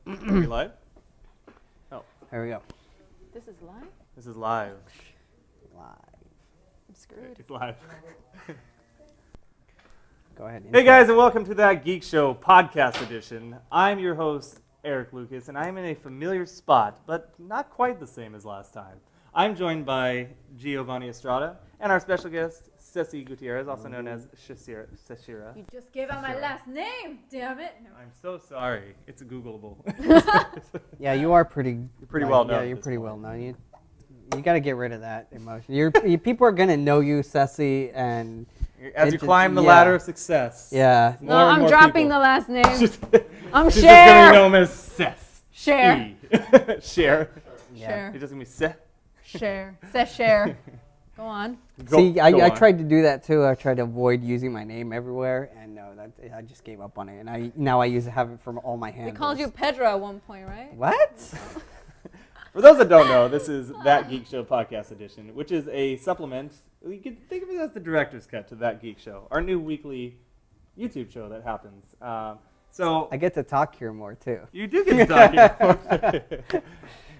Are we live? Oh. Here we go. This is live? This is live. Live. I'm screwed. It's live. Go ahead. Hey guys, and welcome to That Geek Show podcast edition. I'm your host, Erik Lucas, and I'm in a familiar spot, but not quite the same as last time. I'm joined by Giovanni Estrada and our special guest, Cesilia Gutierrez, also known as Cesilia. You just gave out my last name, damn it. No. I'm so sorry. It's Googleable. Yeah, you are pretty. You're pretty well known. Yeah, you're pretty well known. You got to get rid of that emotion. People are gonna know you, Ceci, and as you climb the ladder of success. Yeah. No, I'm dropping the last name. I'm She's Cher. just gonna be known as Cess. Cher. Cher. Yeah. Cher. You're just gonna be Cess. Cher. Says Cher. Go on. See, I tried to do that too. I tried to avoid using my name everywhere, and no, I just gave up on it. And I have it from all my handles. They called you Pedro at one point, right? What? For those that don't know, this is That Geek Show podcast edition, which is a supplement. You can think of it as the director's cut to That Geek Show, our new weekly YouTube show that happens. So I get to talk here more too. You do get to talk here.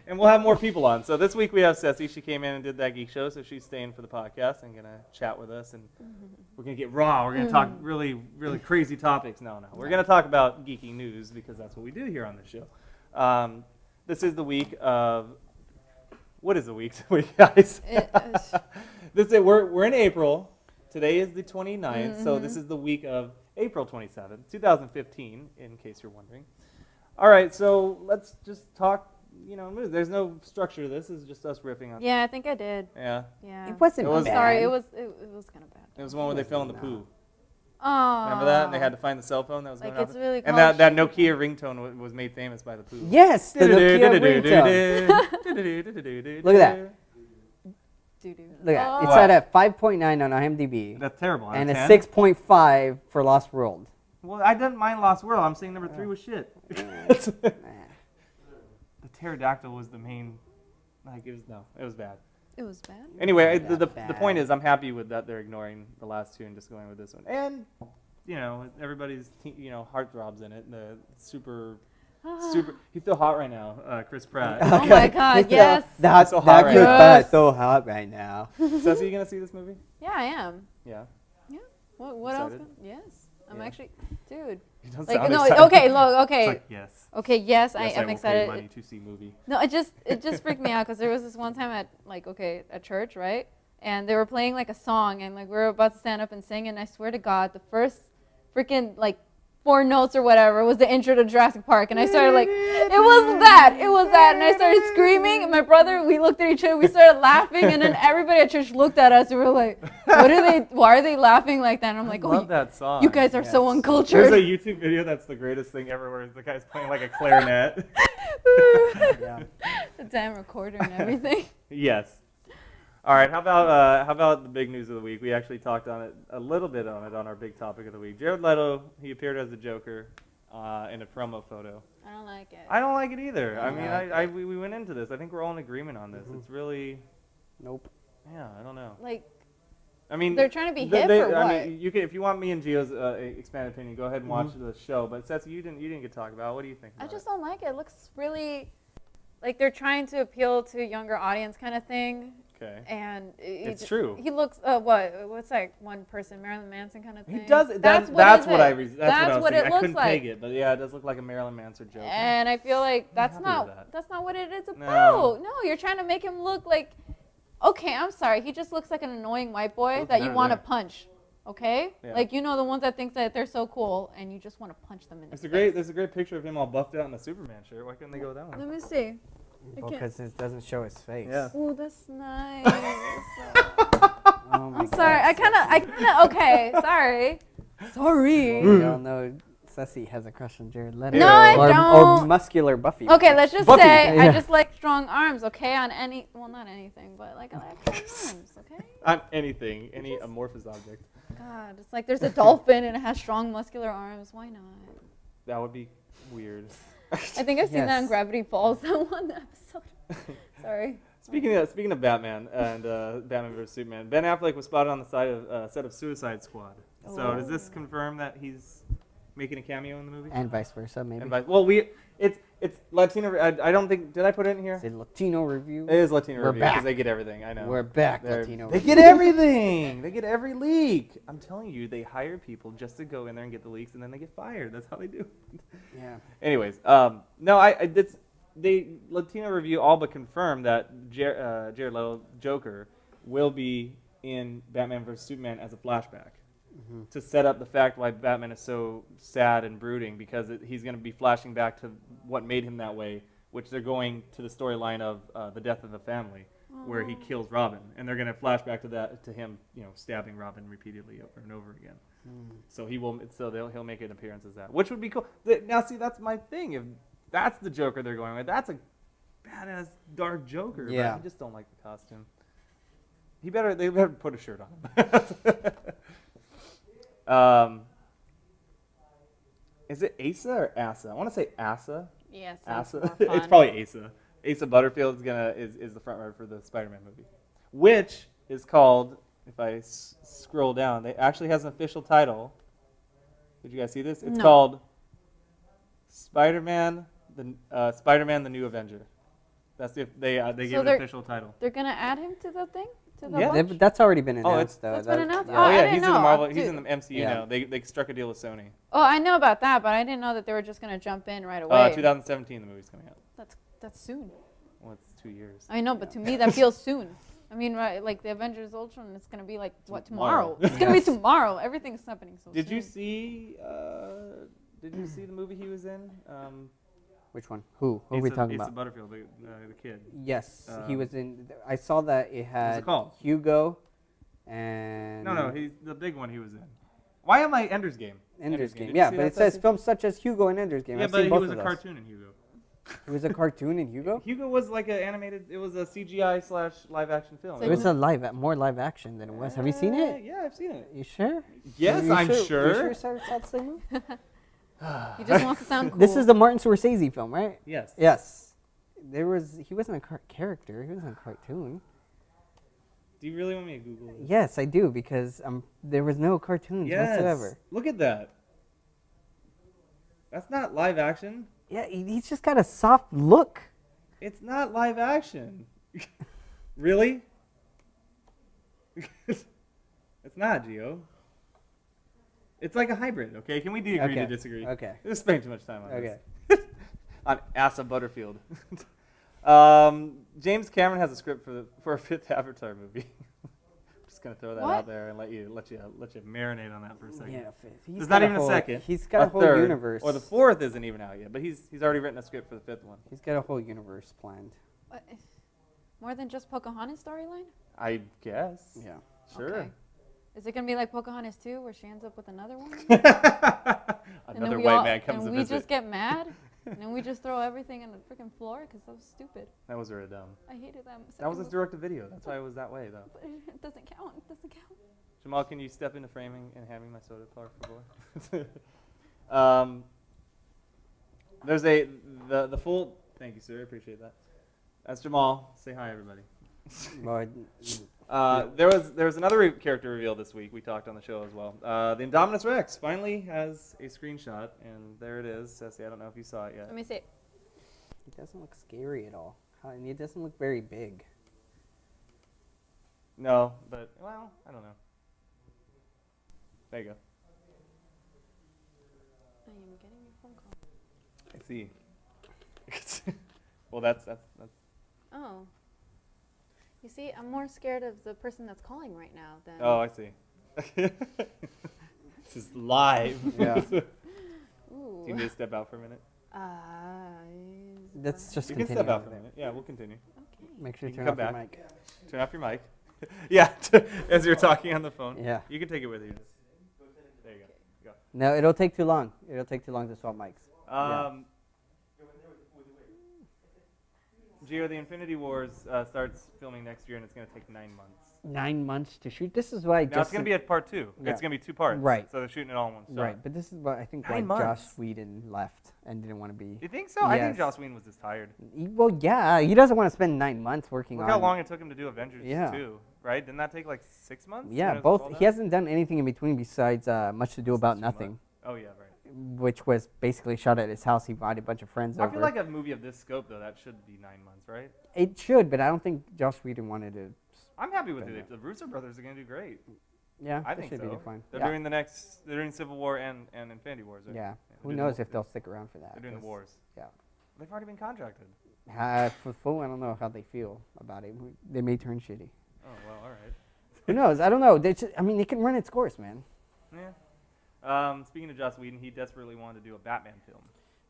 And we'll have more people on. So this week we have Ceci. She came in and did That Geek Show, so she's staying for the podcast and going to chat with us. And we're going to get raw. We're going to talk really, really crazy topics. No. We're going to talk about geeky news because that's what we do here on this show. This is the week of... What is the week, guys? We're in April. Today is the 29th, so this is the week of April 27th, 2015, in case you're wondering. All right, so let's just talk, there's no structure to this. This is just us riffing on. Yeah, I think I did. Yeah. Yeah. It wasn't bad. Sorry, it was kind of bad. It was the one where they fell in the poo. Oh. Remember that? And they had to find the cell phone that was going Like off. it's really And that Nokia ringtone was made famous by the poo. Yes, the Nokia ringtone. Look at that. Look at that. It's at 5.9 on IMDb. That's terrible. And a 6.5 for Lost World. Well, I didn't mind Lost World. I'm saying number 3 was shit. The pterodactyl was the main. It was bad. It was bad. Anyway, the point is, I'm happy with that. They're ignoring the last two and just going with this one. And everybody's heartthrobs in it. The super. You feel hot right now, Chris Pratt. Oh my God! Yes. That's so hot right now. So hot right now. Ceci, you gonna see this movie? Yeah, I am. Yeah. Yeah. What else? Excited? Yes. I'm actually, dude. You don't Like sound no. excited. Okay. Look. Okay. It's like, yes. Okay. Yes, I Yes, am will pay excited. money to see movie. No, it just freaked me out because there was this one time at church, right? And they were playing like a song, and like we were about to stand up and sing, and I swear to God, the first freaking 4 notes or whatever was the intro to Jurassic Park, and I started it was that, and I started screaming, and my brother, we looked at each other, we started laughing, and then everybody at church looked at us, and we were like, why are they laughing like that? And I'm like, I love that song. You guys are so uncultured. There's a YouTube video that's the greatest thing ever where the guy's playing like a clarinet. Yeah. The damn recorder and everything. Yes. All right, how about the big news of the week? We actually talked on it a little bit on our big topic of the week. Jared Leto, he appeared as the Joker in a promo photo. I don't like it. I don't like it either. I mean, we went into this. I think we're all in agreement on this. It's really... Nope. Yeah, I don't know. I mean, they're trying to be hip or what? I mean, if you want me and Gio's expanded opinion, go ahead and watch the show. But Ceci, you didn't get to talk about it. What do you think about I just don't like it. It looks really like they're trying to appeal to a younger audience kind of thing. Okay. And it's true. He looks what's like one person, Marilyn Manson kind of thing. He does. That's what I was thinking. I couldn't peg it, but yeah, it does look like a Marilyn Manson joke. And I feel like that's not what it is about. No, you're trying to make him look like. Okay, I'm sorry. He just looks like an annoying white boy that you want to punch. Okay, yeah. The ones that think that they're so cool, and you just want to punch them in the face. There's a great picture of him all buffed out in a Superman shirt. Why couldn't they go with that one? Let me see. Because it doesn't show his face. Yeah. Oh, that's nice. Oh my I'm sorry. I kind of. Okay. Sorry. Sorry. We all know Ceci has a crush on Jared Leto. No, I or don't. Or muscular Buffy. Okay, let's just Buffy. say Yeah. I just like strong arms. Okay, on not anything, but like I like strong arms. Okay. On anything, any amorphous object. God, it's like there's a dolphin and it has strong muscular arms. Why not? That would be weird. I think I've seen that on Gravity Falls, that one episode. Sorry. Speaking of Batman and Batman vs Superman, Ben Affleck was spotted on the set of Suicide Squad. So does this confirm that he's making a cameo in the movie. And vice versa, maybe. Well, it's Latino. I don't think. Did I put it in here? Is it Latino review? It is Latino We're review back. because they get everything. I know. We're back, Latino They review. get everything. They get every leak. I'm telling you, they hire people just to go in there and get the leaks, and then they get fired. That's how they do it. Yeah. Anyways, no, they Latino review all but confirmed that Jared Leto Joker will be in Batman vs Superman as a flashback. To set up the fact why Batman is so sad and brooding, because he's going to be flashing back to what made him that way, which they're going to the storyline of the death of the family, where he kills Robin, and they're going to flash back to that, to him, stabbing Robin repeatedly over and over again. So he'll make an appearance as that, which would be cool. Now, see, that's my thing. If that's the Joker they're going with, that's a badass dark Joker. Yeah. But I just don't like the costume. They better put a shirt on him. Is it Asa or Asa? I want to say Asa. Yes. Asa. It's probably Asa. Asa Butterfield is the front runner for the Spider-Man movie, which is called. If I scroll down, it actually has an official title. Did you guys see this? It's called Spider-Man: The New Avenger. That's if they give an official title. They're gonna add him to the thing. Yeah. That's already been announced. That's been announced? Yeah. Oh, I didn't he's know. in the Marvel. Dude. He's in the MCU now. They struck a deal with Sony. Oh, I know about that, but I didn't know that they were just gonna jump in right away. 2017, the movie's coming out. That's soon. Well, it's 2 years. I know, but to me that feels soon. I mean, right, like the Avengers Ultron, it's gonna be like tomorrow? It's gonna be tomorrow. Everything's happening so soon. Did you see the movie he was in? Which one? Who are we talking Asa about? Butterfield, the kid. Yes, he was in. I saw that it had it called? Hugo, and No, he's the big one he was in. Why am I Ender's Game? Ender's Did Game. you Yeah, see but that, it says Ceci? films such as Hugo and Ender's Game. Yeah, I've but seen both he was of a those. cartoon in Hugo. It was a cartoon in Hugo. Hugo was like an animated. It was a CGI / live action film. It was more live action than it was. Have you seen it? Yeah, I've seen it. You sure? Yes, I'm sure. You sure it's not the same movie? He just wants to sound cool. This is the Martin Scorsese film, right? Yes. Yes. He wasn't a character. He wasn't a cartoon. Do you really want me to Google this? Yes, I do, because there was no cartoons whatsoever. Look at that. That's not live action. Yeah, he's just got a soft look. It's not live action. Really? It's not, Gio. It's like a hybrid, okay? Can we agree to disagree? Okay. We're spending too much time on Okay. this. On Asa Butterfield. James Cameron has a script for a fifth Avatar movie. Just gonna throw that out there and let you marinate on that for a second. Yeah, There's not even a second. He's got a whole third, universe. or the fourth isn't even out yet, but he's already written a script for the fifth one. He's got a whole universe planned. What? More than just Pocahontas storyline? I guess. Yeah. Sure. Okay. Is it gonna be like Pocahontas 2, where she ends up with another one? Another white man comes to and we visit. just get mad, and then we just throw everything on the freaking floor because that was stupid. That was really dumb. I hated that. That was his direct-to-video. That's why it was that way, though. But it doesn't count. It doesn't count. Jamal, can you step into framing and hand me my soda, por favor? There's the full. Thank you, sir. I appreciate that. That's Jamal. Say hi, everybody. Well, There was another character reveal this week. We talked on the show as well. The Indominus Rex finally has a screenshot, and there it is. Ceci, I don't know if you saw it yet. Let me see. he doesn't look scary at all. And he doesn't look very big. No, but well, I don't know. There you go. I am getting your phone call. I see. Well, that's. Oh. You see, I'm more scared of the person that's calling right now than. Oh, I see. This is live. Yeah. Ooh. Do you need to step out for a minute? Let's just You can continue. step out for a minute. Yeah, we'll continue. Okay. Make sure You you can turn come off your back. mic. Turn off your mic. Yeah, as you're talking on the phone. Yeah. You can take it with you. There you go. No, it'll take too long. It'll take too long to swap mics. Gio, the Infinity Wars starts filming next year, and it's going to take 9 months. 9 months to shoot. This is why Now it's going to be a part 2. Yeah. It's going to be 2 parts. Right. So they're shooting it all in one shot. right, but this is what I think 9 why Joss months. Whedon left and didn't want to be. You think so? I think Yes. Joss Whedon was just tired. Well, yeah, he doesn't want to spend 9 months working Look on. how long it took him to do Avengers Yeah. 2, right? Didn't that take like 6 months? Yeah, When it was both. all He done? hasn't done anything in between besides Much to Do About Just 2 Nothing. months. Oh yeah, right. which was basically shot at his house. He invited a bunch of friends over. I feel like a movie of this scope, though, that should be 9 months, right? It should, but I don't think Joss Whedon wanted to. I'm happy with it. The Russo brothers are going to do great. Yeah, I think should so. be fine. They're doing they're doing Civil War and Infinity Wars. Right? Yeah. Who knows if they'll stick around for that? They're doing the wars. Yeah. They've already been contracted. For full, I don't know how they feel about it. They may turn shitty. Oh, well, all right. Who knows? I don't know. They can run its course, man. Yeah. Speaking of Joss Whedon, he desperately wanted to do a Batman film.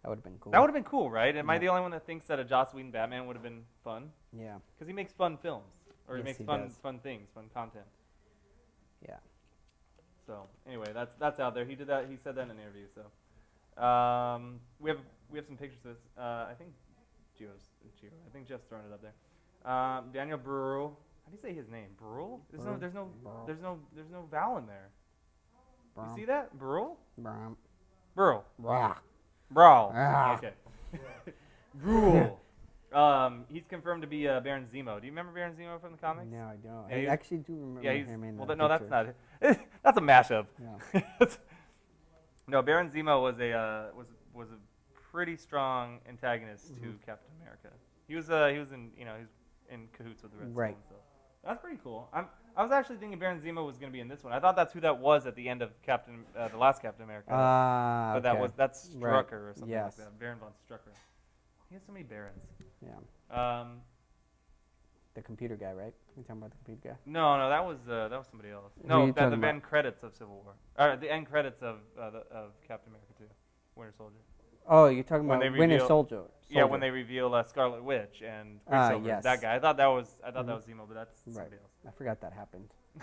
That would have been cool. That would have been cool, right? Am I the only one that thinks that a Joss Whedon Batman would have been fun? Yeah. Because he makes fun films, or he Yes, makes he fun does. things, fun content. Yeah. So anyway, that's out there. He did that. He said that in an interview. So we have some pictures of this. I think Gio. I think Jeff's throwing it up there. Daniel Brühl. How do you say his name? Brühl? There's no vowel in there. You see that? Brühl? Brühl. Brawl. Okay. Brühl. He's confirmed to be Baron Zemo. Do you remember Baron Zemo from the comics? No, I don't. Yeah, I actually do remember him in the no, that's picture. not it. That's a mashup. No. No, Baron Zemo was a pretty strong antagonist to Captain America. He was in cahoots with the Red Right. Skull and stuff. That's pretty cool. I was actually thinking Baron Zemo was going to be in this one. I thought that's who that was at the end of the last Captain America. But okay. that's Strucker Right. or something Yes. like that. Baron von Strucker. He has so many Barons. Yeah. The computer guy, right? You talking about the computer guy? No, that was somebody else. Who are No, you the talking end about? credits of Civil War. Or the end credits of Captain America 2, Winter Soldier. Oh, you're talking When about they Winter reveal- Soldier. Yeah, when they reveal Scarlet Witch and Quicksilver. Yes. That guy. I thought that was Zemo, but that's Right. somebody else. I forgot that happened. You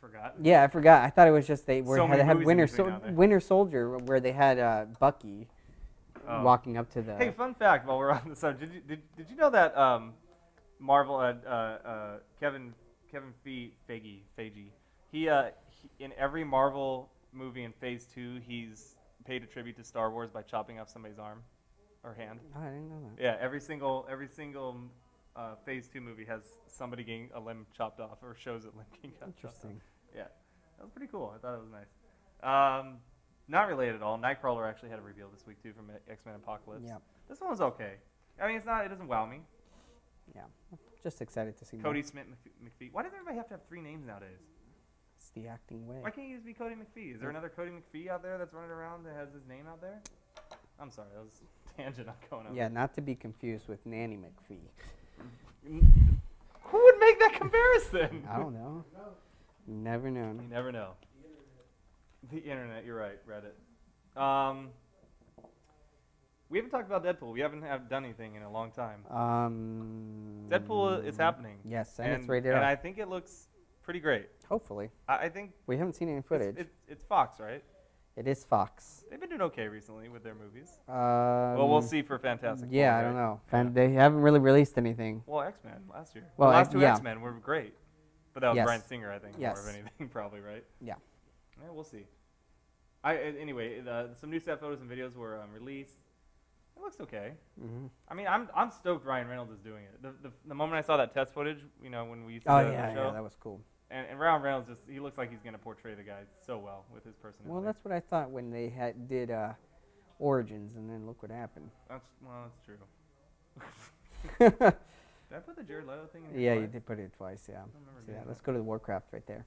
forgot. Yeah, I forgot. I thought it was just they So many had movies in between now, there. Winter Soldier where they had Bucky Oh. walking up to the. Hey, fun fact while we're on the subject, did you know that Marvel Kevin Feige he in every Marvel movie in Phase 2 he's paid a tribute to Star Wars by chopping off somebody's arm or hand. Oh, I didn't know that. Yeah, every single Phase 2 movie has somebody getting a limb chopped off or shows a limb getting chopped off. Interesting. Yeah, that was pretty cool. I thought it was nice. Not related at all. Nightcrawler actually had a reveal this week too from X-Men Apocalypse. Yeah. This one was okay. I mean, it doesn't wow me. Yeah. Just excited to see Cody more. Smith McPhee. Why does everybody have to have 3 names nowadays? It's the acting way. Why can't you just be Cody McPhee? Is there another Cody McPhee out there that's running around that has his name out there? I'm sorry, that was a tangent I'm going on. Yeah, not to be confused with Nanny McPhee. Who would make that comparison? I don't know. Never known. You never know. The internet, you're right, Reddit. We haven't talked about Deadpool. We haven't done anything in a long time. Deadpool is happening. Yes, and it's rated And R. I think it looks pretty great. Hopefully. I think We haven't seen any footage. it's Fox, right? It is Fox. They've been doing okay recently with their movies. Well, We'll see for Fantastic Four, Yeah, I right? don't know. Yeah. They haven't really released anything. Well, X-Men last year. Well, the last 2 yeah. X-Men were great. But that was Yes. Bryan Singer, I think, Yes. more of anything, probably, right? Yeah. Yeah, we'll see. Anyway, some new set photos and videos were released. It looks okay. Mm-hmm. I mean, I'm stoked Ryan Reynolds is doing it. The moment I saw that test footage, when we used to Oh, do the yeah, show, that was cool. and Ryan Reynolds he looks like he's going to portray the guy so well with his personality. Well, that's what I thought when they did Origins, and then look what happened. That's true. Did I put the Jared Leto thing in here? Yeah, twice? you did put it twice, yeah. I don't remember So, doing yeah, that. let's go to the Warcraft right there.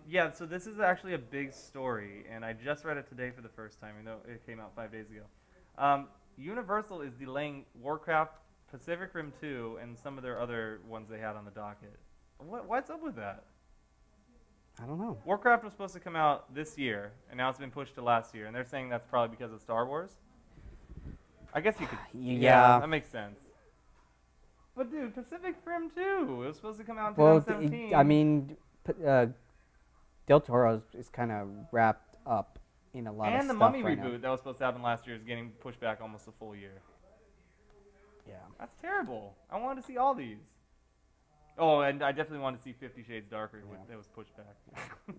Yeah, so this is actually a big story, and I just read it today for the first time, even though it came out 5 days ago. Universal is delaying Warcraft, Pacific Rim 2, and some of their other ones they had on the docket. What's up with that? I don't know. Warcraft was supposed to come out this year, and now it's been pushed to last year, and they're saying that's probably because of Star Wars. I guess you could. Yeah. That makes sense. But dude, Pacific Rim 2, it was supposed to come out in Well, 2017. I mean, Del Toro is kind of wrapped up in a lot of and the stuff Mummy right reboot now. that was supposed to happen last year is getting pushed back almost a full year. Yeah. That's terrible. I wanted to see all these. Oh, and I definitely wanted to see 50 Shades Darker. Yeah. That was pushed back.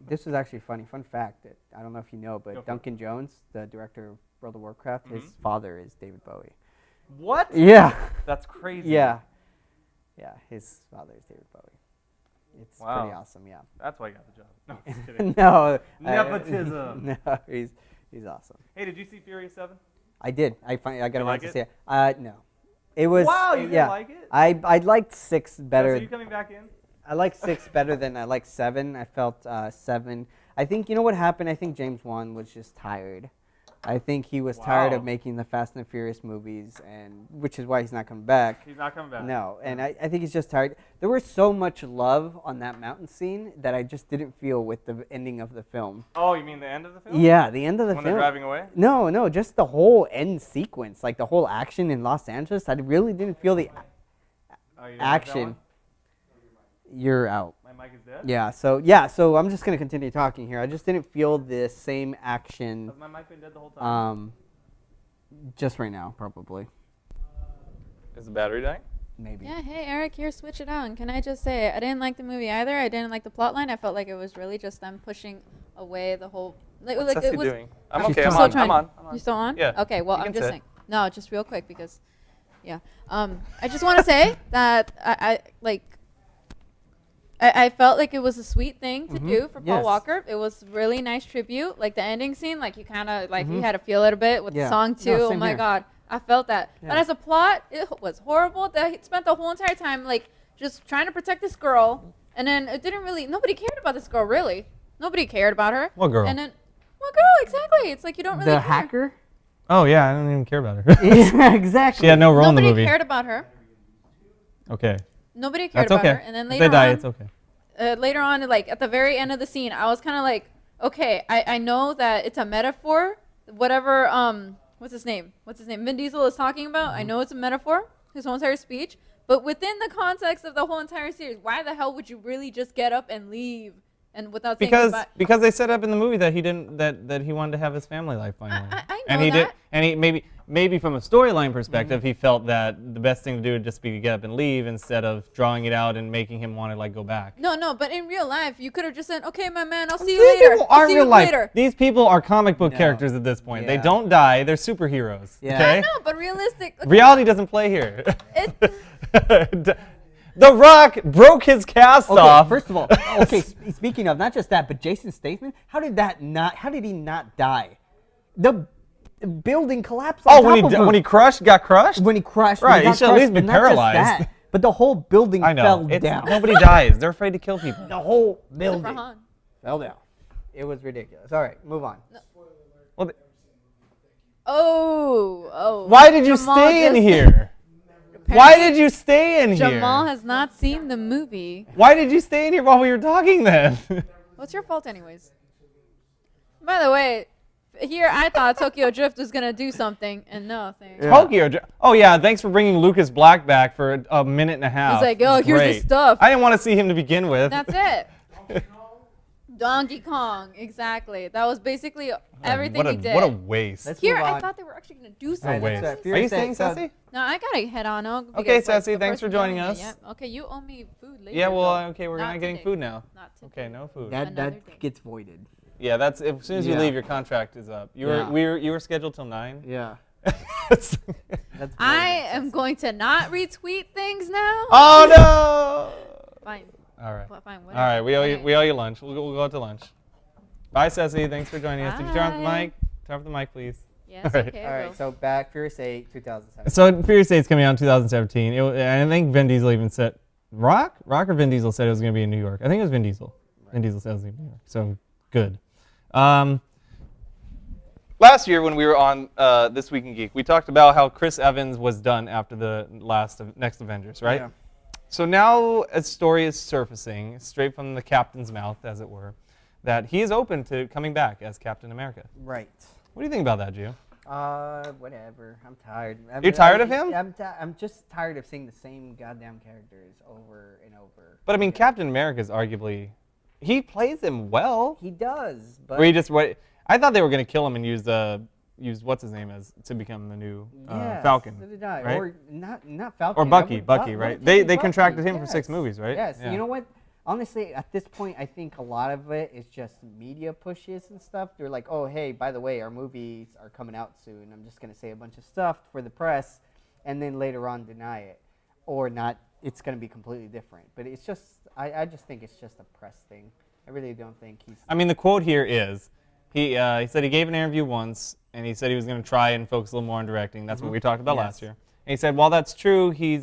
This was actually funny. Fun fact that I don't know if you know, Go for but it. Duncan Jones, the director of World of Warcraft, his Mhm. father is David Bowie. What? Yeah. That's crazy. Yeah. Yeah, his father is David Bowie. It's pretty Wow. awesome, yeah. That's why I got the job. No, I'm just kidding. No. Nepotism. No, he's He's awesome. Hey, did you see Fury 7? I did. I got around to it? see it. No. It was. Wow, you didn't like it? I liked 6 better. So are you coming back in? I like 6 better than I like 7. I felt 7. I think, you know what happened? I think James Wan was just tired. I think he was tired of making the Fast and the Furious movies, and which is why he's not coming back. He's not coming back. No, and I think he's just tired. There was so much love on that mountain scene that I just didn't feel with the ending of the film. Oh, you mean the end of the film? Yeah, the end of the when film. When they're driving away? No, just the whole end sequence, like the whole action in Los Angeles. I really didn't feel the action. You're out. My mic is dead? Yeah, so I'm just going to continue talking here. I just didn't feel the same action. Has my mic been dead the whole time? Just right now, probably. Is the battery dying? Maybe. Yeah, hey, Eric, here, switch it on. Can I just say, I didn't like the movie either. I didn't like the plot line. I felt like it was really just them pushing away the whole... What's Ceci doing? I'm She's okay, still I'm on. You still on? Yeah. Okay, well, You I'm can just sit. saying. No, just real quick because, yeah. I just want to say that I felt like it was a sweet thing to do for Paul Walker. It was really nice tribute. Like the ending scene, like you kind of you had to feel it a bit with the song too. No, oh my here. God, I felt that. Yeah. But as a plot, it was horrible. They spent the whole entire time like just trying to protect this girl, and then it didn't really. Nobody cared about this girl really. Nobody cared about her. What girl? And then what girl exactly? It's like you don't really. The care. hacker? Oh yeah, I don't even care about her. Yeah, exactly. She had no role in the Nobody movie. cared about her. Okay. Nobody cared That's about okay. her. And then If later they die, on, it's okay. later on, like at the very end of the scene, I was kind of like, okay, I know that it's a metaphor. Whatever, what's his name? Vin Diesel is talking about. I know it's a metaphor, his whole entire speech. But within the context of the whole entire series, why the hell would you really just get up and leave and without saying goodbye? Because they set up in the movie that he didn't that he wanted to have his family life finally. I know and he that. And he maybe from a storyline perspective, he felt that the best thing to do would just be to get up and leave instead of drawing it out and making him want to like go back. No, but in real life, you could have just said, okay, my man, I'll see you These later. people I'll aren't see real you life. later. These people are comic book No. characters at this point. They Yeah. don't die. They're superheroes. Yeah. Okay? No, but realistic. Reality doesn't play here. It, The Rock broke his cast Okay, off. first of all, speaking of not just that, but Jason Statham, how did he not die? The building collapsed on top of him. When he got crushed? When he crashed. Right, when he got should at least crushed, be and not just paralyzed. that, but the whole building I know. fell down. Nobody dies. They're afraid to kill people. The whole for building Han. fell down. It was ridiculous. All right, move on. Well, Oh. why did you Jamal stay in just- here? Why did you stay in here? Jamal has not seen the movie. Why did you stay in here while we were talking then? What's your fault anyways? By the way, here I thought Tokyo Drift was going to do something, and no, thanks. Yeah. Tokyo. Oh yeah, thanks for bringing Lucas Black back for a minute and a half. He's like, oh, here's Great. the stuff. I didn't want to see him to begin with. That's it. Donkey Kong, exactly. That was basically everything he did. What a waste. Let's Here, move I on. thought they were actually going to do What a something. waste. That's Are you staying, Ceci? No, I got to head on. Okay, Ceci, thanks for joining us. Yeah. Okay, you owe me food later. Yeah, well, though. okay, we're Not not getting today. food now. Not today. Okay, no food. That Another day. gets voided. Yeah, that's as soon as you Yeah. leave, your contract is up. You were scheduled till 9. Yeah. That's I am going to not retweet things now. Oh no! Fine. All right. Fine. All right, we owe you lunch. We'll go out to lunch. Bye, Ceci. Thanks for joining us. Did you turn off the Bye. mic? Turn off the mic, please. Yes, All right. okay. All I right, will. so back Furious 8, 2007. So Furious 8 is coming out in 2017. I think Vin Diesel even said, Rock or Vin Diesel said it was going to be in New York. I think it was Vin Diesel. Right. Vin Diesel said it was going to be in New York. So good. Last year when we were on This Week in Geek, we talked about how Chris Evans was done after the next Avengers, right? Yeah. So now a story is surfacing straight from the captain's mouth, as it were, that he is open to coming back as Captain America. Right. What do you think about that, Gio? Whatever. I'm tired. You're tired of him? I'm just tired of seeing the same goddamn characters over and over. But I mean, Captain America is arguably, he plays him well. He does, but Or he just what? I thought they were gonna kill him and use what's his name as to become the new yes, Falcon, so did I. right? Or not Falcon. Or Bucky, but right? Bucky, They contracted him for yes. 6 movies, right? Yes. Yeah. You know what? Honestly, at this point, I think a lot of it is just media pushes and stuff. They're like, oh, hey, by the way, our movies are coming out soon. I'm just going to say a bunch of stuff for the press and then later on deny it. Or not, it's going to be completely different. But it's just, I just think it's just a press thing. I really don't think he's... I mean, the quote here is, He said he gave an interview once, and he said he was going to try and focus a little more on directing. That's what we talked about last year. And he said, while that's true, he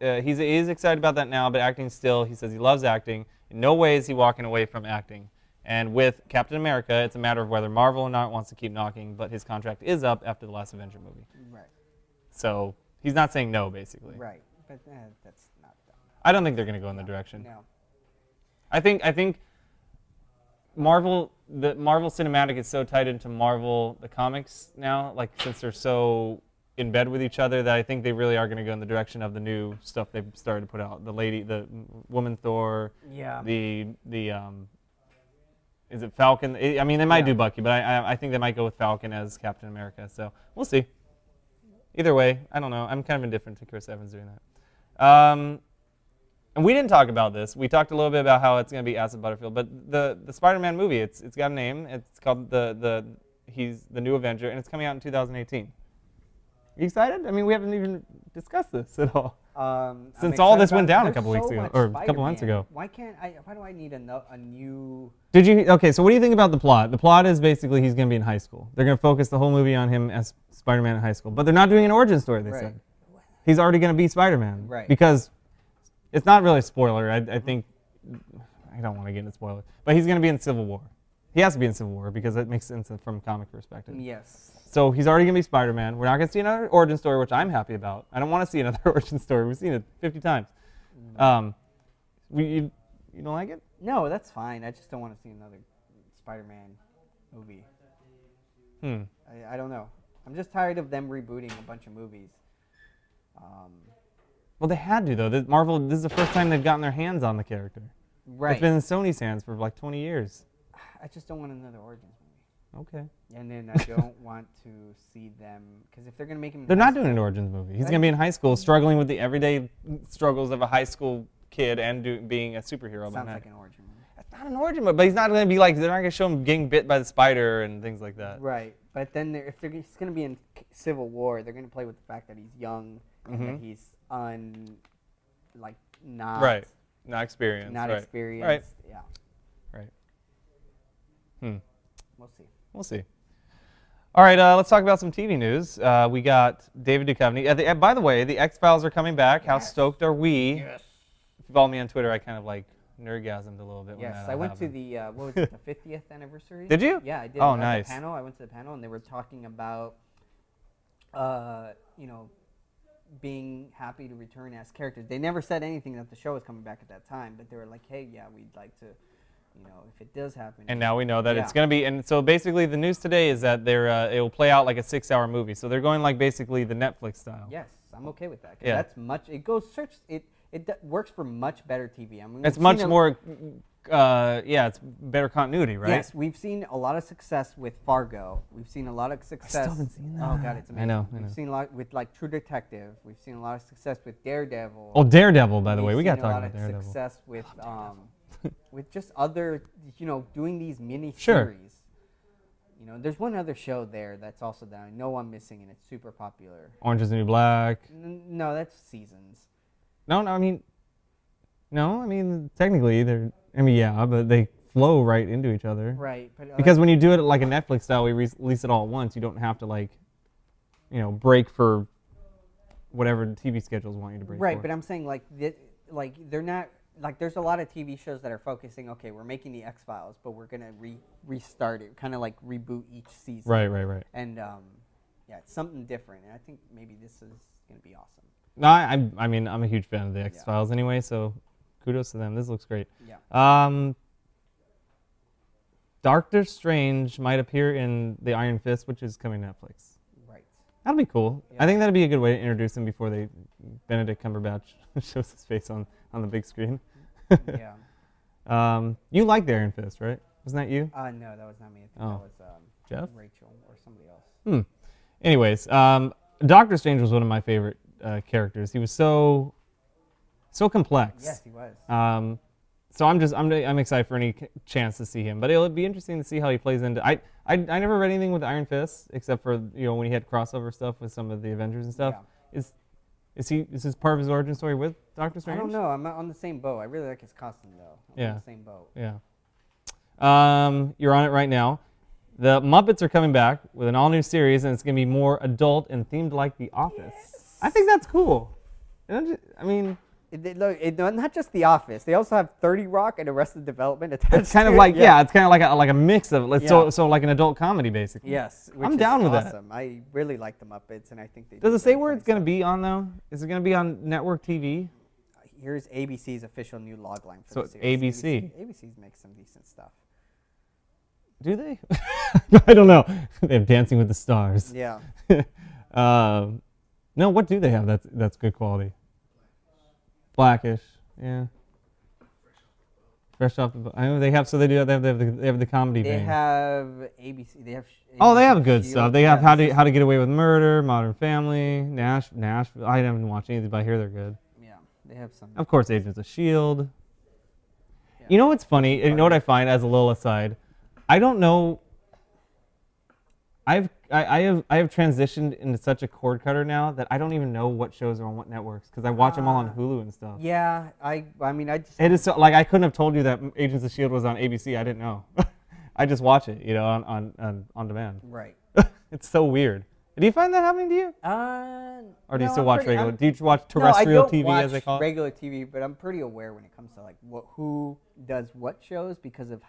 is excited about that now, but acting still. He says he loves acting. In no way is he walking away from acting. And with Captain America, it's a matter of whether Marvel or not wants to keep knocking, but his contract is up after the last Avenger movie. Right. So he's not saying no, basically. Right. But that's not done. I don't think they're going to go in the direction. No. I think Marvel, the Marvel Cinematic is so tied into Marvel, the comics now, like since they're so in bed with each other, that I think they really are going to go in the direction of the new stuff they've started to put out. The Woman Thor. Yeah. Is it Falcon? I mean, they might do Bucky, but I think they might go with Falcon as Captain America. So we'll see. Either way, I don't know. I'm kind of indifferent to Chris Evans doing that. And we didn't talk about this. We talked a little bit about how it's going to be Acid Butterfield, but the Spider-Man movie, it's got a name. It's called he's the new Avenger, and it's coming out in 2018. Are you excited? I mean, we haven't even discussed this at all. Since all this went down a couple weeks ago, or a couple months ago. Why do I need a new... Okay, so what do you think about the plot? The plot is basically he's going to be in high school. They're going to focus the whole movie on him as Spider-Man in high school. But they're not doing an origin story, they said. He's already going to be Spider-Man. Right. Because it's not really a spoiler. I think... I don't want to get into spoilers. But he's going to be in Civil War. He has to be in Civil War because it makes sense from a comic perspective. Yes. So he's already going to be Spider-Man. We're not going to see another origin story, which I'm happy about. I don't want to see another origin story. We've seen it 50 times. You don't like it? No, that's fine. I just don't want to see another Spider-Man movie. I don't know. I'm just tired of them rebooting a bunch of movies. Well, they had to, though. This is the first time they've gotten their hands on the character. Right. It's been in Sony's hands for like 20 years. I just don't want another Origins movie. Okay. And then I don't want to see them, because if they're going to make him... They're not doing an Origins movie. He's going to be in high school, struggling with the everyday struggles of a high school kid and being a superhero. Sounds like an origin movie. That's not an origin movie, but he's not going to be like, they're not going to show him getting bit by the spider and things like that. Right. But then he's going to be in Civil War, they're going to play with the fact that he's young and that he's not... Right. Not experienced. Not right. experienced. Right. Yeah. Right. We'll see. We'll see. All right, let's talk about some TV news. We got David Duchovny. By the way, the X-Files are coming back. Yes. How stoked are we? Yes. If you follow me on Twitter, I kind of nerdgasmed a little bit. Yes, when that I went happened. to the, what was it, the 50th anniversary? Did you? Yeah, I did. Oh, At nice. The panel. I went to the panel, and they were talking about, being happy to return as characters. They never said anything that the show was coming back at that time, but they were like, hey, yeah, we'd like to, if it does happen. And now we know that it's going to be, and so basically the news today is that it will play out like a 6-hour movie. So they're going like basically the Netflix style. Yes, I'm okay with that. 'Cause Yeah. that's much, it goes, it works for much better TV. I mean, It's much more, it's better continuity, right? Yes, we've seen a lot of success with Fargo. We've seen a lot of success. I still haven't seen that. Oh God, it's amazing. I know. We've seen a lot with like True Detective. We've seen a lot of success with Daredevil. Oh, Daredevil, by the way. We got to talk about We've seen a lot Daredevil. of success with with just other, doing these mini Sure. series. There's one other show there that's also that I know I'm missing, and it's super popular. Orange is the New Black. No, that's seasons. No, I mean, technically but they flow right into each other. Right. But, Because when you do it like a Netflix style, we release it all at once. You don't have to break for whatever the TV schedules want you to break right, for. but I'm saying they're not there's a lot of TV shows that are focusing. Okay, we're making the X-Files, but we're gonna restart it, kind of like reboot each season. Right. And it's something different, and I think maybe this is gonna be awesome. No, I'm a huge fan of the X-Files anyway, so kudos to them. This looks great. Yeah. Doctor Strange might appear in the Iron Fist, which is coming to Netflix. Right. That'll be cool. Yeah. I think that'd be a good way to introduce him before Benedict Cumberbatch shows his face on the big screen. Yeah. You like the Iron Fist, right? Wasn't that you? No, that was not me. I think that was Jeff? Rachel or somebody else. Anyways, Doctor Strange was one of my favorite characters. He was so complex. Yes, he was. So I'm excited for any chance to see him. But it'll be interesting to see how he plays into. I never read anything with Iron Fist except for when he had crossover stuff with some of the Avengers and stuff. Yeah. Is this part of his origin story with Doctor Strange? I don't know. I'm on the same boat. I really like his costume though. I'm on the same boat. Yeah. You're on it right now. The Muppets are coming back with an all-new series, and it's going to be more adult and themed like The Office. Yes. I think that's cool. I mean... not just The Office. They also have 30 Rock and Arrested Development attached. It's kind of like it's kind of like a mix of so like an adult comedy basically. Yes, which I'm down is with awesome. I really like the Muppets, and I think they. Does it say where it's going to be on though? Is it going to be on network TV? Here's ABC's official new logline for so the series. ABC. ABC makes some decent stuff. Do they? I don't know. They have Dancing with the Stars. Yeah. No, what do they have that's good quality? Blackish, yeah. Fresh off the boat. I know they have. So they do. They have the comedy. They vein. have ABC. They have. Oh, they have good Shield. stuff. They have How to Get Away with Murder, Modern Family, Nashville. I haven't watched any of these, but I hear they're good. Yeah, they have some. Of course, Agents of Shield. Yeah. You know what's funny? You know what I find as a little aside? I don't know. I have transitioned into such a cord cutter now that I don't even know what shows are on what networks because I watch them all on Hulu and stuff. Yeah, I mean I just. It is so, like I couldn't have told you that Agents of Shield was on ABC. I didn't know. I just watch it, on demand. Right. It's so weird. Do you find that happening to you? Or do you still watch regular? Do you watch terrestrial TV as they call it? Regular TV, but I'm pretty aware when it comes to like who does what shows because of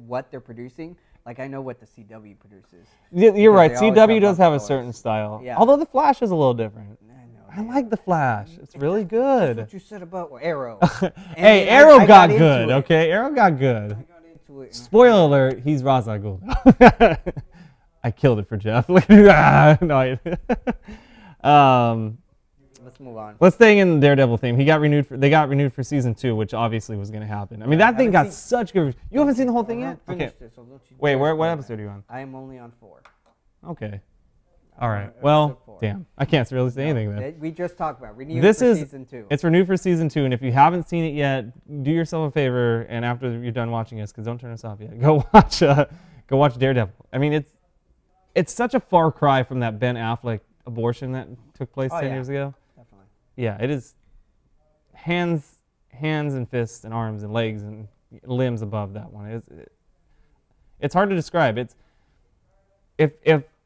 what they're producing. Like I know what the CW produces. You're right. CW does have a certain style. Yeah. Although the Flash is a little different. I know. I like the Flash. It's really good. That's what you said about Arrow. Hey, Arrow got good. Okay, Arrow got good. I got into it. Spoiler alert: he's Ra's al Ghul. I killed it for Jeff. No, Let's move on. let's stay in Daredevil theme. They got renewed for season 2, which obviously was going to happen. I mean, that thing got such good. You haven't seen the whole thing yet? Okay. Wait, what episode are you on? I am only on 4. Okay. All right. Well, damn. I can't really say anything then. We just talked about renewed This for is season 2. It's renewed for season 2, and if you haven't seen it yet, do yourself a favor, and after you're done watching us, because don't turn us off yet, go watch Daredevil. I mean, it's such a far cry from that Ben Affleck abortion that took place 10 years ago. Definitely. Yeah, it is hands and fists and arms and legs and limbs above that one. It's hard to describe. This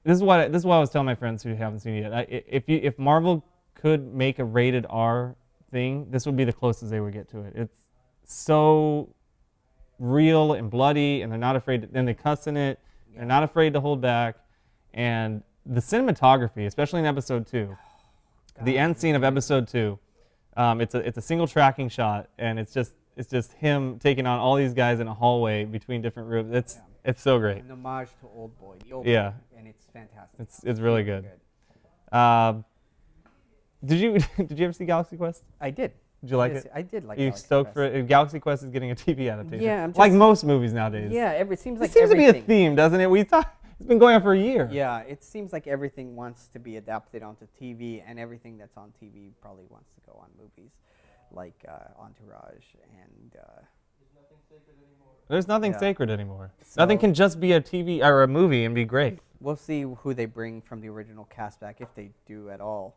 is what I was telling my friends who haven't seen it yet. If Marvel could make a rated R thing, this would be the closest they would get to it. It's so real and bloody, and they're not afraid. Then they cuss in it. They're not afraid to hold back, and the cinematography, especially in episode 2, the end scene of episode 2, it's a single tracking shot, and it's just him taking on all these guys in a hallway between different rooms. It's so great. An homage to Old Boy. The Old Yeah. Boy, and it's fantastic. It's really good. Did you ever see Galaxy Quest? I did. Did you like it? I did like. Are you Galaxy stoked Quest. for it? Galaxy Quest is getting a TV adaptation. Yeah, I'm like just- most movies nowadays. Yeah, it seems like It seems to be a everything. theme, doesn't it? It's been going on for a year. Yeah, it seems like everything wants to be adapted onto TV, and everything that's on TV probably wants to go on movies, like Entourage and. There's nothing Yeah. sacred anymore. So- Nothing can just be a TV or a movie and be great. We'll see who they bring from the original cast back, if they do at all,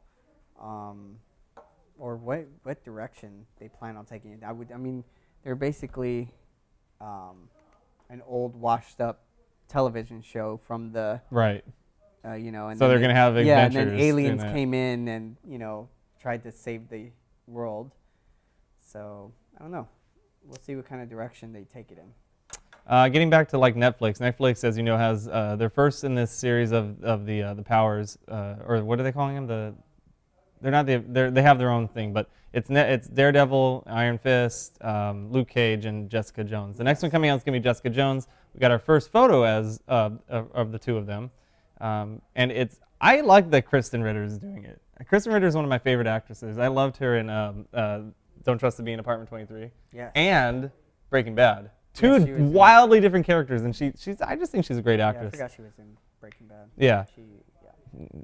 or what direction they plan on taking it. I mean, they're basically an old, washed-up television show from the Right. And So they're gonna have and adventures then doing aliens that. came in and tried to save the world. So I don't know. We'll see what kind of direction they take it in. Getting back to like Netflix. Netflix, as you know, has their first in this series of the powers, or what are they calling them? They have their own thing, but it's Daredevil, Iron Fist, Luke Cage, and Jessica Jones. The next one coming out is gonna be Jessica Jones. We got our first photo as of the two of them, and I like that Kristen Ritter is doing it. Kristen Ritter is one of my favorite actresses. I loved her in Don't Trust the Bee in Apartment 23, and Breaking Bad. Two wildly different characters, and I just think she's a great actress. Yeah, I forgot she was in Breaking Bad. Yeah.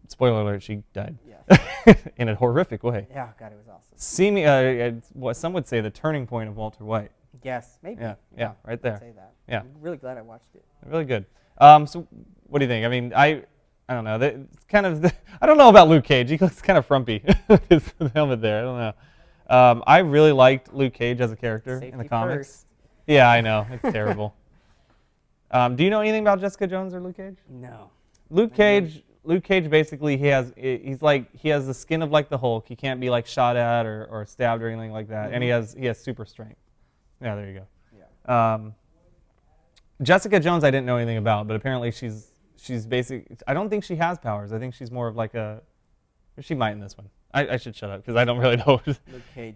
Spoiler alert: she died. Yeah. In a horrific way. Yeah, God, it was awesome. What some would say the turning point of Walter White. Yes, maybe. Yeah, right there. I'd say that. Yeah. I'm really glad I watched it. Really good. So what do you think? I mean, I don't know. It's kind of I don't know about Luke Cage. He looks kind of frumpy with his helmet there. I don't know. I really liked Luke Cage as a character in the comics. First. Yeah, I know. It's terrible. Do you know anything about Jessica Jones or Luke Cage? No. Luke Cage basically he has the skin of like the Hulk. He can't be like shot at or stabbed or anything like that, and he has super strength. Yeah, there you go. Yeah. Jessica Jones I didn't know anything about, but apparently she's basic. I don't think she has powers. I think she's more of like a. She might in this one. I should shut up because I don't really know.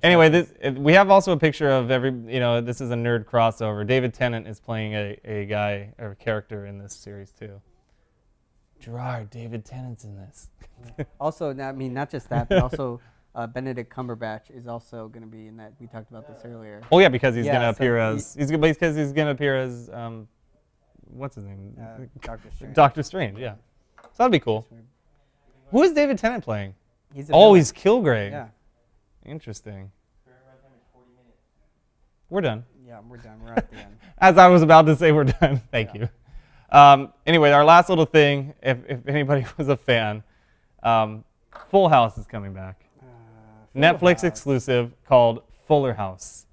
Anyway, we have also a picture of this is a nerd crossover. David Tennant is playing a guy or a character in this series too. Gerard, David Tennant's in this. Also, not just that, but also Benedict Cumberbatch is also going to be in that. We talked about this earlier. Oh yeah, because he's going to appear as what's his name? Doctor Strange. Doctor Strange, yeah. So that'd be cool. Who is David Tennant playing? He's he's Kilgrave. Yeah. Interesting. We're done. Yeah, we're done. We're at the end. As I was about to say, we're done. Thank you. Anyway, our last little thing, if anybody was a fan, Full House is coming back. Netflix exclusive called Fuller House.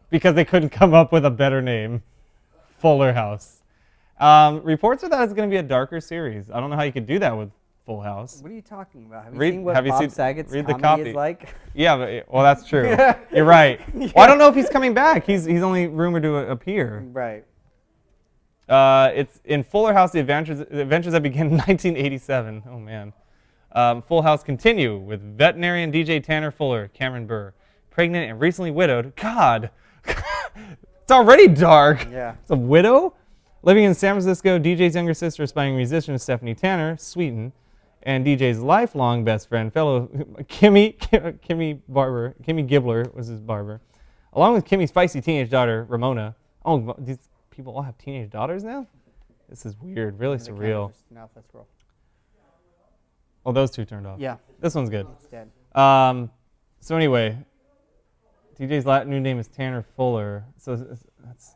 Because they couldn't come up with a better name. Fuller House. Reports are that it's going to be a darker series. I don't know how you could do that with Full House. What are you talking about? Have you seen what Bob Saget's read comedy the copy. is like? Yeah, well, that's true. You're right. Yeah. Well, I don't know if he's coming back. He's only rumored to appear. Right. It's in Fuller House, the adventures that began in 1987. Oh, man. Full House continue with veterinarian DJ Tanner Fuller, Cameron Burr, pregnant and recently widowed. God, it's already dark. Yeah. It's a widow? Living in San Francisco, DJ's younger sister, aspiring musician Stephanie Tanner, Sweeten, and DJ's lifelong best friend, fellow Kimmy Gibbler was his barber, along with Kimmy's feisty teenage daughter, Ramona. Oh, these people all have teenage daughters now? This is weird, really surreal. Now let's roll. Oh, those two turned off. Yeah. This one's good. It's dead. So anyway, DJ's new name is Tanner Fuller. So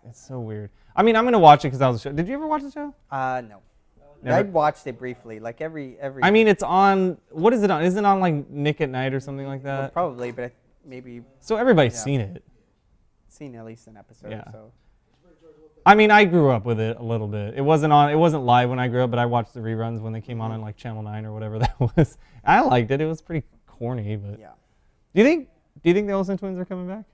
it's so weird. I mean, I'm gonna watch it because that was a show. Did you ever watch the show? No. Never? I watched it briefly, like every. I mean, it's on. What is it on? Is it on like Nick at Night or something like that? Well, probably, but maybe So everybody's seen it. seen at least an episode. Yeah. So. I mean, I grew up with it a little bit. It wasn't live when I grew up, but I watched the reruns when they came on like Channel 9 or whatever that was. I liked it. It was pretty corny, but. Yeah. Do you think the Olsen twins are coming back?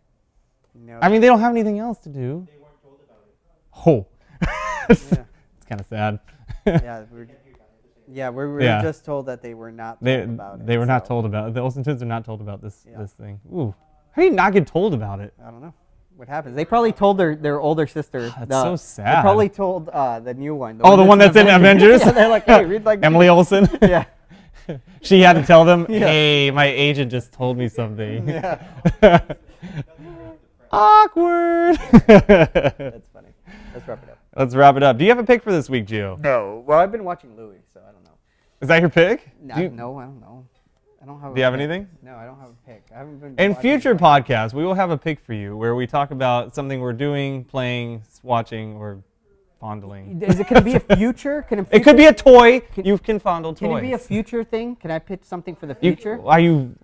No. I mean, they don't have anything else to do. They weren't told about it. Oh. Yeah. It's kind of sad. We were just told that they were not told about it. They were not told about it. The Olsen twins are not told about this thing. Ooh. How do you not get told about it? I don't know. What happens? They probably told their older sister. That's so sad. They probably told the new one. The one that's in Avengers? Yeah, they're like, hey, read like Emily Olsen? Yeah. She had to tell them, hey, my agent just told me something. Yeah. Awkward. That's funny. Let's wrap it up. Let's wrap it up. Do you have a pick for this week, Gio? No. Well, I've been watching Louis, so I don't know. Is that your pick? No, I don't know. I don't have. Do you have anything? No, I don't have a pick. I haven't been. In watching future anything. podcasts, we will have a pick for you where we talk about something we're doing, playing, watching, or fondling. Is it going to be a future? It could be a toy. You can fondle toys. Can it be a future thing? Can I pitch something for the future? Are you?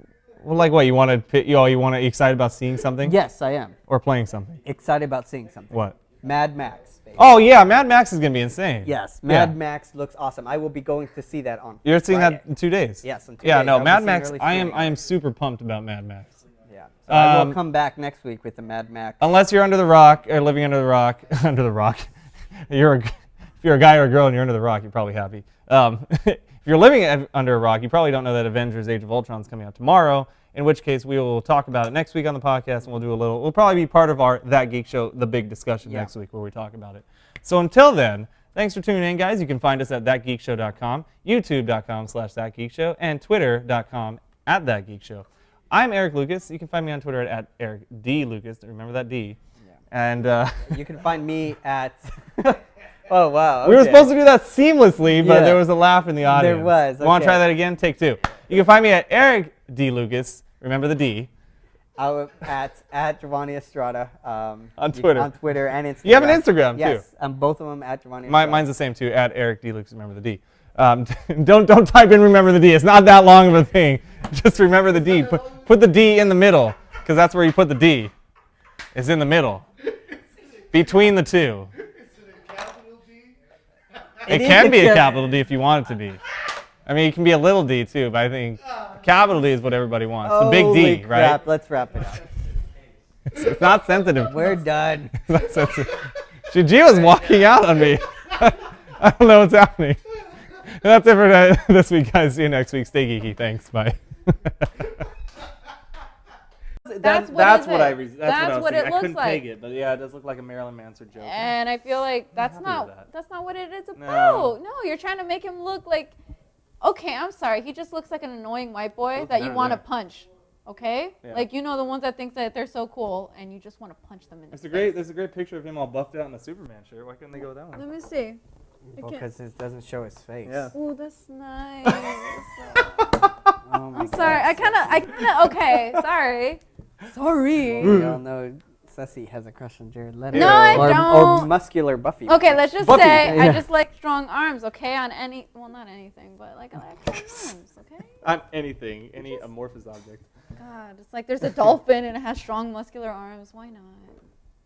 Well, like what? You want to excited about seeing something? Yes, I am. Or playing something? Excited about seeing something. What? Mad Max. Baby. Oh yeah, Mad Max is gonna be insane. Yes, Mad Max looks awesome. I will be going to see that on. You're seeing Friday. that in 2 days. Yes, in 2 Yeah, days. no, I'll be Mad seeing Max. early I screening. am super pumped about Mad Max. Yeah. So I will Um, come back next week with the Mad Max. Unless you're under the rock or living under the rock, under the rock. If you're a guy or a girl and you're under the rock, you're probably happy. If you're living under a rock, you probably don't know that Avengers: Age of Ultron is coming out tomorrow. In which case, we will talk about it next week on the podcast, and we'll probably be part of our That Geek Show, the big discussion next week where we talk about it. So until then, thanks for tuning in, guys. You can find us at thatgeekshow.com, youtube.com/thatgeekshow, and twitter.com/thatgeekshow. I'm Erik Lucas. You can find me on Twitter at Erik D. Lucas. Remember that D. Yeah. And You can find me at. Oh wow. we were okay. supposed to do that seamlessly, but Yeah. there was a laugh in the audience. There was, You want to okay. try that again? Take 2. You can find me at Erik D. Lucas. Remember the D. At Giovanni Estrada. On Twitter. On Twitter and Instagram. You have an Instagram, too. Yes, both of them at Giovanni Estrada. Mine's the same too. At Erik D. Lucas. Remember the D. Don't type in remember the D. It's not that long of a thing. Just remember the D. Put the D in the middle, because that's where you put the D. It's in the middle, between the two. Is it a capital D It is can be a except- capital D if you want it to be. I mean, it can be a little d too, but I think capital D is what everybody wants. The big Holy D, crap, right? Let's wrap it up. It's not sensitive. We're done. It's not sensitive. Gio's walking out on me. I don't know what's happening. That's it for this week, guys. See you next week. Stay geeky. Thanks. Bye. That's what that's is what it. I was That's what thinking. it I looks couldn't like. peg it, but yeah, it does look like a Marilyn Manson joke. And I feel like that's happy not with that. that's not what it is No. about. No, you're trying to make him look like. Okay, I'm sorry. He just looks like an annoying white boy Looks that you better want to there. punch. Okay, Yeah. like the ones that think that they're so cool, and you just want to punch them in the There's face. a great picture of him all buffed out in a Superman shirt. Why couldn't they go with that one? Let me see. Because it doesn't show his face. Yeah. Oh, that's nice. Oh my I'm sorry. I kind of. Okay. Sorry. Sorry. We all know Ceci has a crush on Jared Leto. No, I or don't. muscular Buffy. Okay, let's just Buffy. say Yeah. I just like strong arms. Okay, on any. Well, not anything, but like I like strong arms. Okay. On anything, any amorphous object. God, it's like there's a dolphin and it has strong muscular arms. Why not?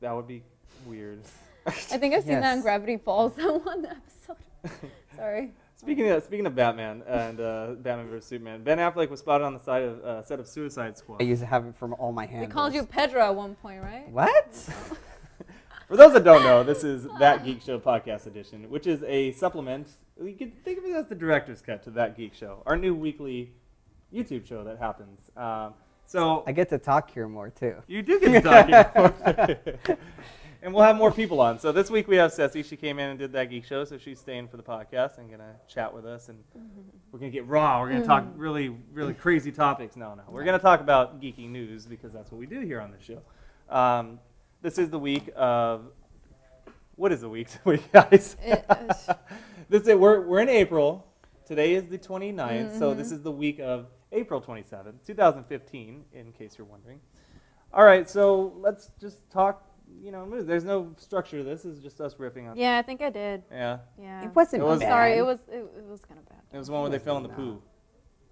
That would be weird. I think I've seen that in Yes. Gravity Falls, that one episode. Sorry. Speaking of Batman and Batman vs Superman, Ben Affleck was spotted on the side of set of Suicide Squad. I used to have it from all my They handles. called you Pedro at one point, right? What? For those that don't know, this is That Geek Show podcast edition, which is a supplement. You can think of it as the director's cut to That Geek Show, our new weekly YouTube show that happens. So I get to talk here more too. you do get to talk here. And we'll have more people on. So this week we have Ceci. She came in and did That Geek Show, so she's staying for the podcast and going to chat with us. And we're going to get raw. We're going to talk really, really crazy topics. No. We're going to talk about geeky news because that's what we do here on this show. This is the week of... What is the week, guys? We're in April. Today is the 29th, so this is the week of April 27th, 2015, in case you're wondering. All right, so let's just talk, news. There's no structure to this. This is just us riffing on. Yeah, I think I did. Yeah. Yeah. It wasn't It was- bad. Sorry, it was kind of bad. It was one where they fell in the poo.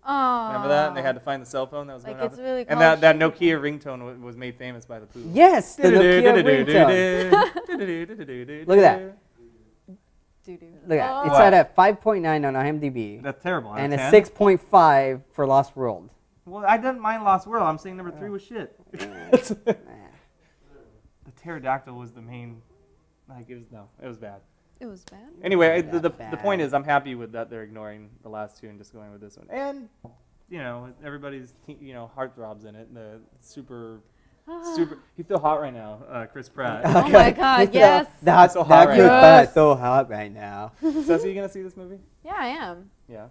Oh. Remember that? And they had to find the cell phone that was going Like, off. it's really And called that Nokia ringtone was made famous by the poo. Yes, the Nokia ringtone. Look at that. Doo-doo. Look at that. It's What? at a 5.9 on IMDb That's terrible. Out of and a 10? 6.5 for Lost World. Well, I didn't mind Lost World. I'm saying number 3 was shit. The pterodactyl was the main. It was bad. It was bad. Anyway, Not the bad. point is, I'm happy with that they're ignoring the last two and just going with this one. And everybody's heartthrobs in it. The super. You feel hot right now, Chris Pratt. Oh my God, yes. That's so hot right Chris now. Pratt's Yes. so hot right now. Ceci, you gonna see this movie? Yeah, I am. Yeah.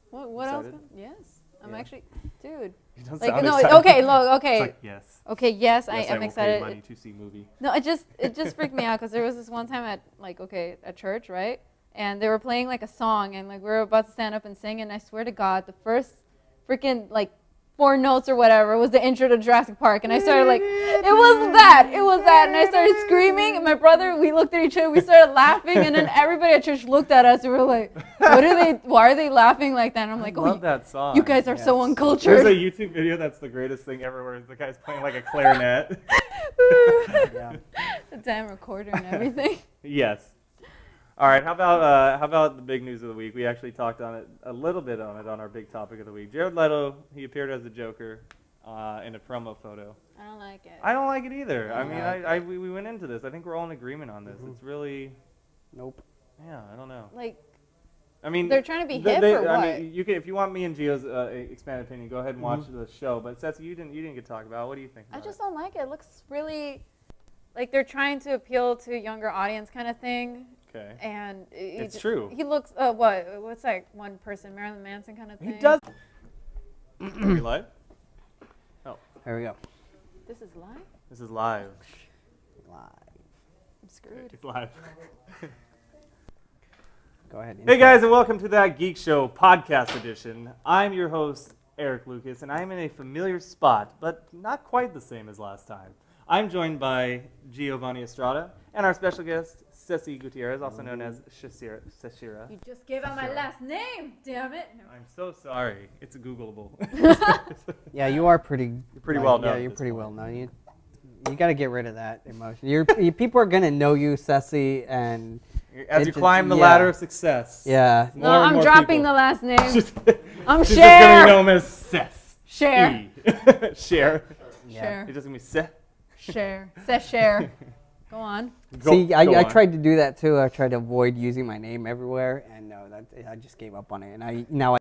What else? Excited? Yes. I'm Yeah. actually, dude. You don't Like sound no, excited. okay, look, okay. It's like, yes. Okay, yes, I Yes, am will excited. Pay money to see movie. No, it just freaked me out because there was this one time at church, right? And they were playing like a song, and like we were about to stand up and sing, and I swear to God, the first freaking like 4 notes or whatever was the intro to Jurassic Park, and I started like, it was that, and I started screaming, and my brother, we looked at each other, we started laughing, and then everybody at church looked at us, and we were like, why are they laughing like that? And I'm like, I love that song. you guys are so Yes. uncultured. There's a YouTube video that's the greatest thing ever, where the guy's playing like a clarinet. Yeah. The damn recorder and everything. Yes. All right. How about the big news of the week? We actually talked on it a little bit on our big topic of the week. Jared Leto, he appeared as the Joker in a promo photo. I don't like it. I don't like it either. I mean, Yeah. we went into this. I think we're all in agreement on this. It's really, Nope. yeah. I don't know. Like, I mean, they're trying to be hip or I what? mean, you can, if you want me and Gio's expanded opinion, go ahead and watch the show. But Ceci, you didn't get to talk about it. What do you think? I about just don't like it. It looks really like they're trying to appeal to a younger audience kind of thing. Okay. And It's true. He looks what's like one person, Marilyn Manson kind of thing. He does. Are we live? Here we go. This is live. This is live. Live. I'm screwed. It's live. Go ahead. Hey guys, and welcome to That Geek Show podcast edition. I'm your host, Erik Lucas, and I'm in a familiar spot, but not quite the same as last time. I'm joined by Giovanni Estrada and our special guest, Cesilia Gutierrez, also known as Cesilia. You just gave out my last name. Damn it. No. I'm so sorry. It's Googleable. Yeah, you are pretty. You're pretty well known Yeah, at you're this pretty point. well known. You got to get rid of that emotion. People are gonna know you, Ceci, and As It you just- climb the yeah. ladder of success. Yeah. No, more and I'm more dropping people. the last name. She's I'm just going to Cher. be known as Seth. Cher. Cher. Cher. It's just going to be Seth. Cher. Says Cher. Go on. See, Go I on. tried to do that too. I tried to avoid using my name everywhere, and no, I just gave up on it. And now